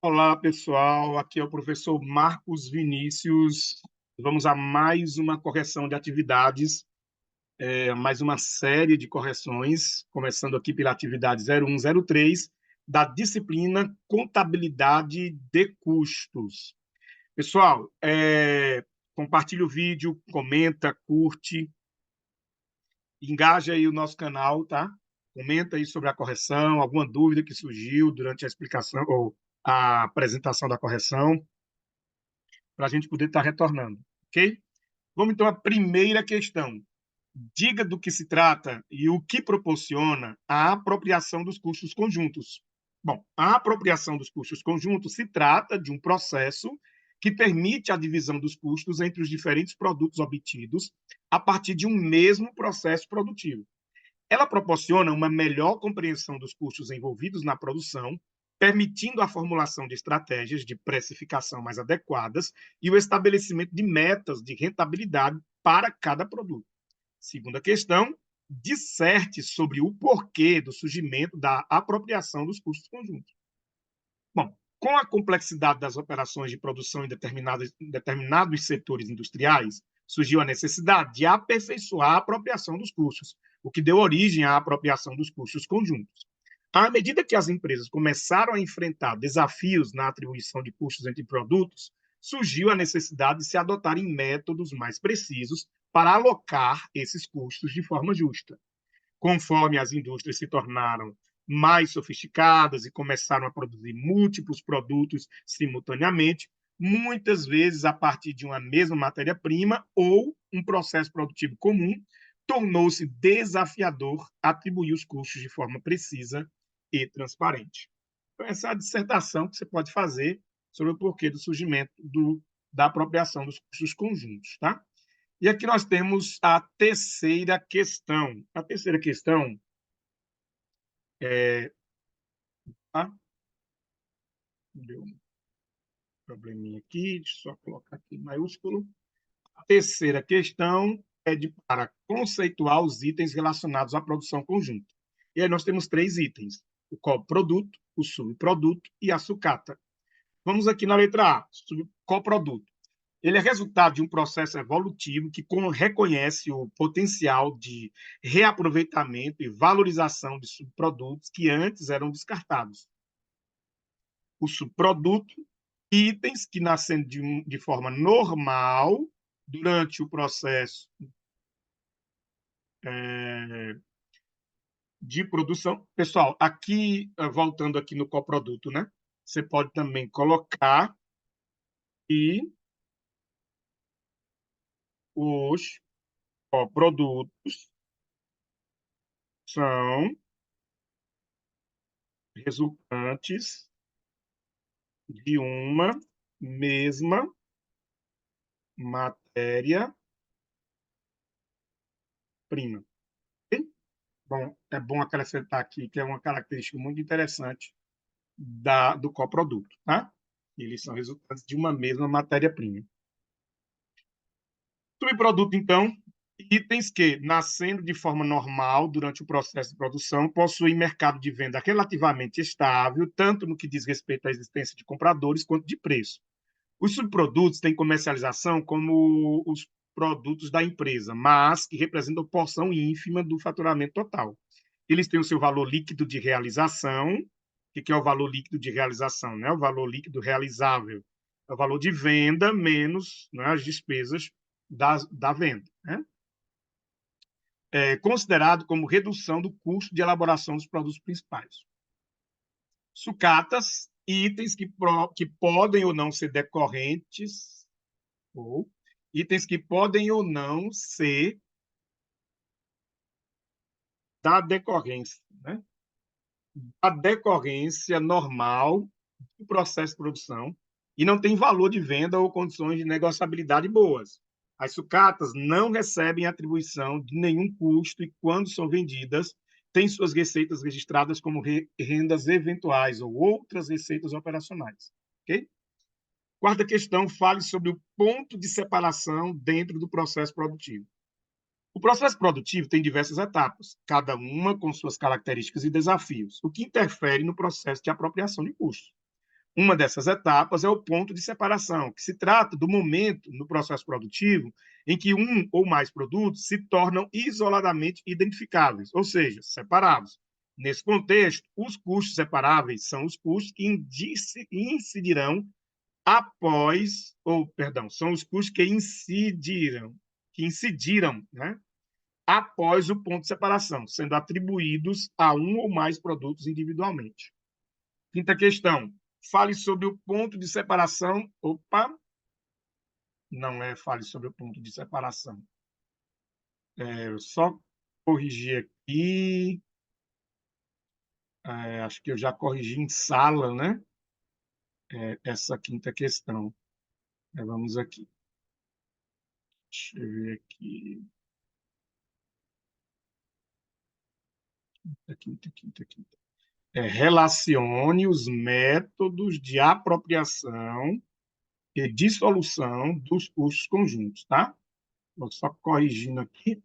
Olá, pessoal. Aqui é o professor Marcos Vinícius. Vamos a mais uma correção de atividades, mais uma série de correções, começando aqui pela atividade 0103 da disciplina Contabilidade de Custos. Pessoal, compartilha o vídeo, comenta, curte, engaja aí o nosso canal, tá? Comenta aí sobre a correção, alguma dúvida que surgiu durante a explicação ou a apresentação da correção, para a gente poder estar retornando, ok? Vamos então à primeira questão. Diga do que se trata e o que proporciona a apropriação dos custos conjuntos. Bom, a apropriação dos custos conjuntos se trata de um processo que permite a divisão dos custos entre os diferentes produtos obtidos a partir de um mesmo processo produtivo. Ela proporciona uma melhor compreensão dos custos envolvidos na produção, permitindo a formulação de estratégias de precificação mais adequadas e o estabelecimento de metas de rentabilidade para cada produto. Segunda questão, disserte sobre o porquê do surgimento da apropriação dos custos conjuntos. Bom, com a complexidade das operações de produção em determinados setores industriais, surgiu a necessidade de aperfeiçoar a apropriação dos custos, o que deu origem à apropriação dos custos conjuntos. À medida que as empresas começaram a enfrentar desafios na atribuição de custos entre produtos, surgiu a necessidade de se adotarem métodos mais precisos para alocar esses custos de forma justa. Conforme as indústrias se tornaram mais sofisticadas e começaram a produzir múltiplos produtos simultaneamente, muitas vezes a partir de uma mesma matéria-prima ou um processo produtivo comum, tornou-se desafiador atribuir os custos de forma precisa e transparente. Então, essa é a dissertação que você pode fazer sobre o porquê do surgimento da apropriação dos custos conjuntos, tá? E aqui nós temos a terceira questão. A terceira questão é. Ah, deu um probleminha aqui, deixa eu só colocar aqui em maiúsculo. A terceira questão é para conceituar os itens relacionados à produção conjunta. E aí nós temos três itens: o coproduto, o subproduto e a sucata. Vamos aqui na letra A, coproduto. Ele é resultado de um processo evolutivo que reconhece o potencial de reaproveitamento e valorização de subprodutos que antes eram descartados. O subproduto, itens que nascendo de forma normal durante o processo de produção. Pessoal, aqui, voltando aqui no coproduto, né? Você pode também colocar e os coprodutos são resultantes de uma mesma matéria-prima. Bom, é bom acrescentar aqui que é uma característica muito interessante do coproduto, tá? Eles são resultantes de uma mesma matéria-prima. Subproduto, então, itens que, nascendo de forma normal durante o processo de produção, possuem mercado de venda relativamente estável, tanto no que diz respeito à existência de compradores quanto de preço. Os subprodutos têm comercialização como os produtos da empresa, mas que representam porção ínfima do faturamento total. Eles têm o seu valor líquido de realização. O que é o valor líquido de realização? Né? O valor líquido realizável é o valor de venda menos, né, as despesas da venda. Né? É considerado como redução do custo de elaboração dos produtos principais. Sucatas, itens que podem ou não ser decorrentes, ou itens que podem ou não ser da decorrência, né? Da decorrência normal do processo de produção e não tem valor de venda ou condições de negociabilidade boas. As sucatas não recebem atribuição de nenhum custo e, quando são vendidas, têm suas receitas registradas como rendas eventuais ou outras receitas operacionais. Ok? Quarta questão, fale sobre o ponto de separação dentro do processo produtivo. O processo produtivo tem diversas etapas, cada uma com suas características e desafios, o que interfere no processo de apropriação de custos. Uma dessas etapas é o ponto de separação, que se trata do momento no processo produtivo em que um ou mais produtos se tornam isoladamente identificáveis, ou seja, separados. Nesse contexto, os custos separáveis são os custos que incidirão após, ou, perdão, são os custos que incidiram, né, após o ponto de separação, sendo atribuídos a um ou mais produtos individualmente. Quinta questão. Fale sobre o ponto de separação. Opa, não é fale sobre o ponto de separação. Eu só corrigir aqui. Acho que eu já corrigi em sala, né? Essa quinta questão. Vamos aqui. Deixa eu ver aqui. Quinta. Relacione os métodos de apropriação e dissolução dos custos conjuntos, tá? Vou só corrigindo aqui.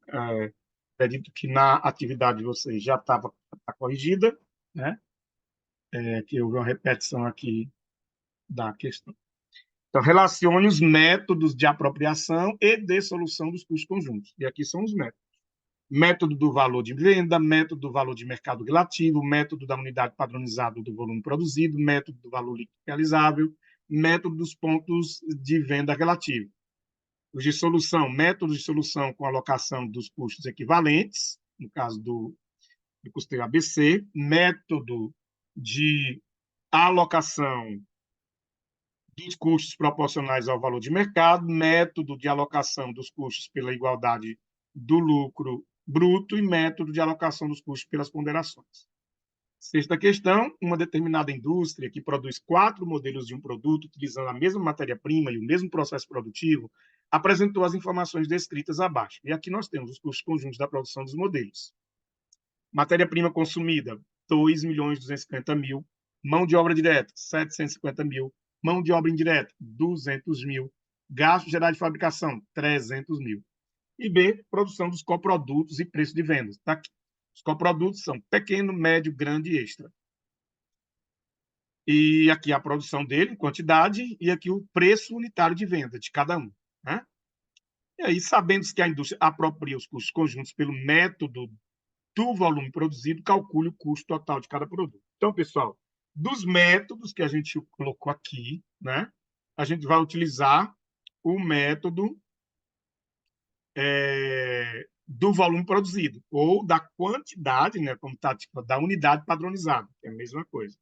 Acredito que na atividade de vocês já estava corrigida, né? Que houve uma repetição aqui da questão. Então, relacione os métodos de apropriação e dissolução dos custos conjuntos. E aqui são os métodos. Método do valor de venda, método do valor de mercado relativo, método da unidade padronizada do volume produzido, método do valor líquido realizável, método dos pontos de venda relativo. Os de solução, métodos de solução com alocação dos custos equivalentes, no caso do custeio ABC, método de alocação dos custos proporcionais ao valor de mercado, método de alocação dos custos pela igualdade do lucro bruto e método de alocação dos custos pelas ponderações. Sexta questão, uma determinada indústria que produz 4 modelos de um produto utilizando a mesma matéria-prima e o mesmo processo produtivo, apresentou as informações descritas abaixo. E aqui nós temos os custos conjuntos da produção dos modelos. Matéria-prima consumida, 2.250.000. Mão de obra direta, 750.000. Mão de obra indireta, 200.000. Gasto geral de fabricação, 300.000. E B, produção dos coprodutos e preço de vendas. Tá aqui. Os coprodutos são pequeno, médio, grande e extra. E aqui a produção dele, quantidade, e aqui o preço unitário de venda de cada um. Né? E aí, sabendo que a indústria apropria os custos conjuntos pelo método do volume produzido, calcule o custo total de cada produto. Então, pessoal, dos métodos que a gente colocou aqui, né, a gente vai utilizar o método do volume produzido, ou da quantidade, né, como está, tipo, da unidade padronizada, que é a mesma coisa.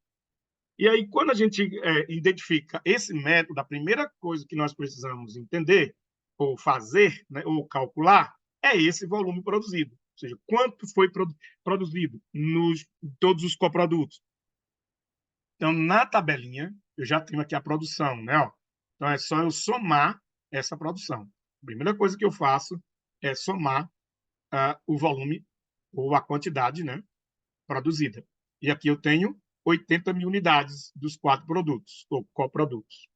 E aí, quando a gente identifica esse método, a primeira coisa que nós precisamos entender, ou fazer, né, ou calcular, é esse volume produzido. Ou seja, quanto foi produzido nos todos os coprodutos. Então, na tabelinha, eu já tenho aqui a produção, né? Ó. Então, é só eu somar essa produção. A primeira coisa que eu faço é somar o volume ou a quantidade, né, produzida. E aqui eu tenho 80.000 unidades dos 4 produtos, ou coprodutos.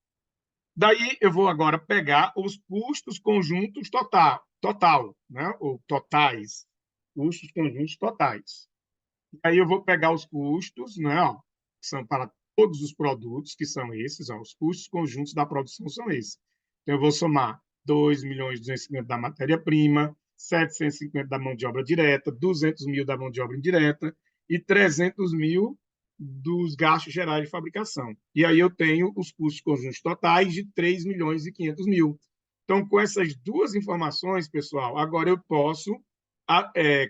Daí eu vou agora pegar os custos conjuntos total, né, ou totais, custos conjuntos totais. Aí eu vou pegar os custos, né, ó, que são para todos os produtos, que são esses, ó, os custos conjuntos da produção são esses. Então, eu vou somar 2.250.000 da matéria-prima, 750 da mão de obra direta, 200.000 da mão de obra indireta e 300.000 dos gastos gerais de fabricação. E aí eu tenho os custos conjuntos totais de 3.500.000. Então, com essas duas informações, pessoal, agora eu posso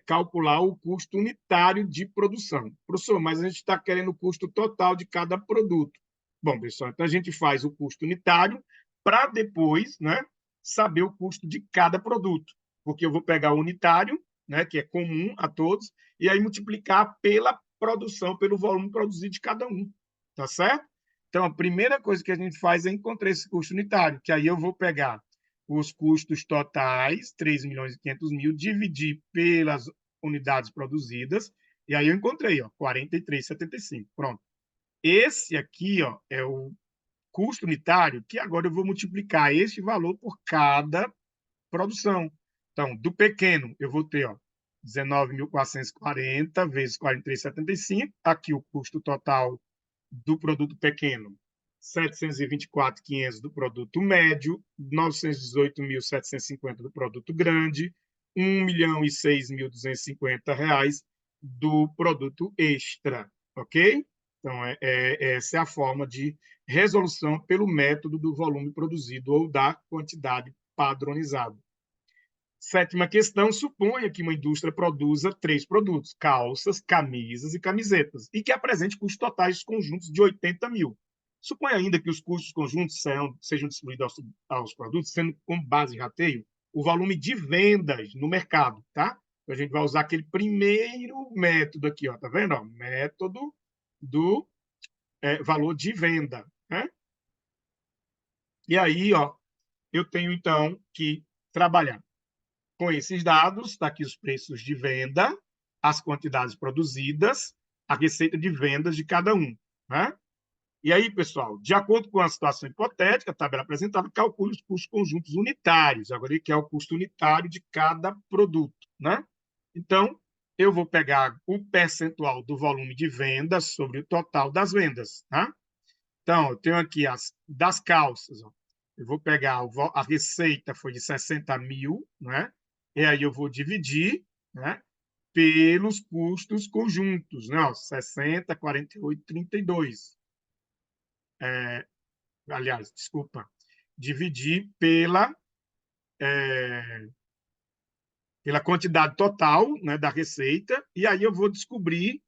calcular o custo unitário de produção. Professor, mas a gente está querendo o custo total de cada produto. Bom, pessoal, então a gente faz o custo unitário para depois, né, saber o custo de cada produto, porque eu vou pegar o unitário, né, que é comum a todos, e aí multiplicar pela produção, pelo volume produzido de cada um, tá certo? Então, a primeira coisa que a gente faz é encontrar esse custo unitário, que aí eu vou pegar os custos totais, 3.500.000, dividir pelas unidades produzidas, e aí eu encontrei, ó, 43,75. Pronto. Esse aqui, ó, é o custo unitário, que agora eu vou multiplicar este valor por cada produção. Então, do pequeno, eu vou ter, ó, 19.440 vezes 43,75. Aqui o custo total do produto pequeno, 724.500 do produto médio, 918.750 do produto grande, R$ 1.006.250 do produto extra, ok? Então, essa é a forma de resolução pelo método do volume produzido ou da quantidade padronizada. Sétima questão, suponha que uma indústria produza 3 produtos, calças, camisas e camisetas, e que apresente custos totais conjuntos de 80 mil. Suponha ainda que os custos conjuntos sejam distribuídos aos produtos, sendo como base de rateio o volume de vendas no mercado, tá? Então, a gente vai usar aquele primeiro método aqui, ó, tá vendo? Ó, método do valor de venda, né? E aí, ó, eu tenho, então, que trabalhar com esses dados, está aqui os preços de venda, as quantidades produzidas, a receita de vendas de cada um, né? E aí, pessoal, de acordo com a situação hipotética, a tabela apresentada, calcule os custos conjuntos unitários. Agora, que é o custo unitário de cada produto, né? Então, eu vou pegar o percentual do volume de vendas sobre o total das vendas, tá? Então, eu tenho aqui das calças, ó. Eu vou pegar a receita foi de 60 mil, né? E aí eu vou dividir, né, pelos custos conjuntos, né? Ó, 60, 48, 32. Aliás, desculpa, dividir pela quantidade total, né, da receita, e aí eu vou descobrir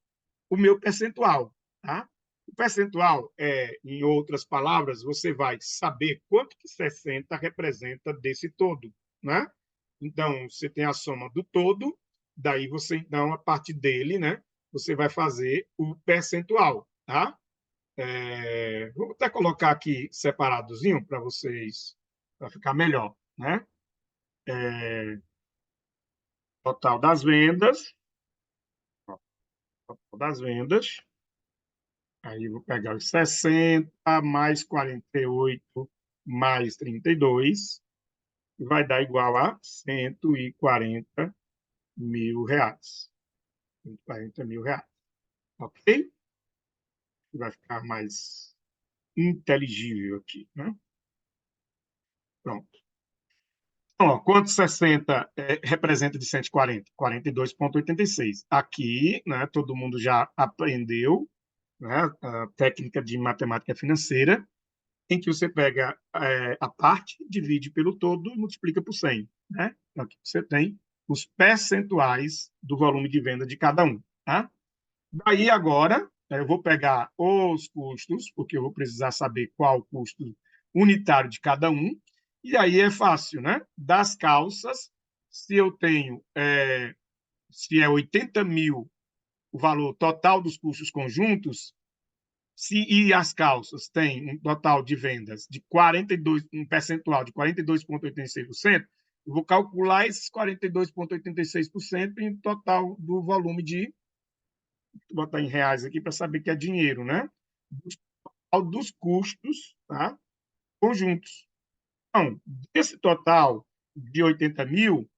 o meu percentual, tá? O percentual em outras palavras, você vai saber quanto que 60 representa desse todo, né? Então, você tem a soma do todo, daí você, então, a partir dele, né, você vai fazer o percentual, tá? Vou até colocar aqui separadozinho para vocês, para ficar melhor, né? Total das vendas, total das vendas. Aí vou pegar os 60 mais 48 mais 32, vai dar igual a 140 mil reais. 140 mil reais, ok? Vai ficar mais inteligível aqui, né? Pronto. Então, ó, quanto 60 representa de 140? 42,86. Aqui, né, todo mundo já aprendeu, né, a técnica de matemática financeira, em que você pega a parte, divide pelo todo e multiplica por 100. Né? Então, aqui você tem os percentuais do volume de venda de cada um. Tá? Daí, agora, eu vou pegar os custos, porque eu vou precisar saber qual o custo unitário de cada um, e aí é fácil, né? Das calças, se eu tenho, se é 80 mil o valor total dos custos conjuntos, e as calças têm um total de vendas de 42, um percentual de 42,86%, eu vou calcular esses 42,86% em total do volume de, vou botar em reais aqui para saber que é dinheiro, né? Dos custos, tá? Conjuntos. Então, desse total de 80 mil,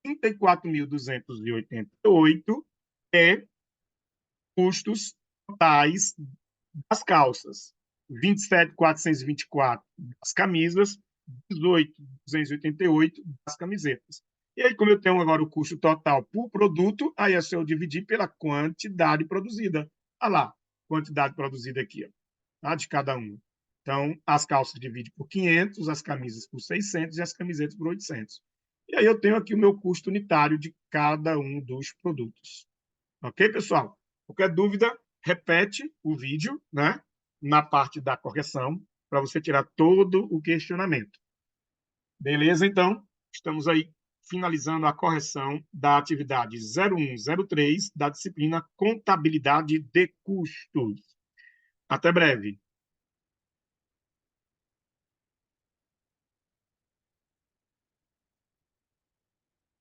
34.288 é custos totais das calças, 27.424 das camisas, 18.288 das camisetas. E aí, como eu tenho agora o custo total por produto, aí é só eu dividir pela quantidade produzida. Olha lá, quantidade produzida aqui, ó, tá? De cada uma. Então, as calças divide por 500, as camisas por 600 e as camisetas por 800. E aí eu tenho aqui o meu custo unitário de cada um dos produtos. Ok, pessoal? Qualquer dúvida, repete o vídeo, né, na parte da correção, para você tirar todo o questionamento. Beleza? Então, estamos aí finalizando a correção da atividade 0103 da disciplina Contabilidade de Custos. Até breve.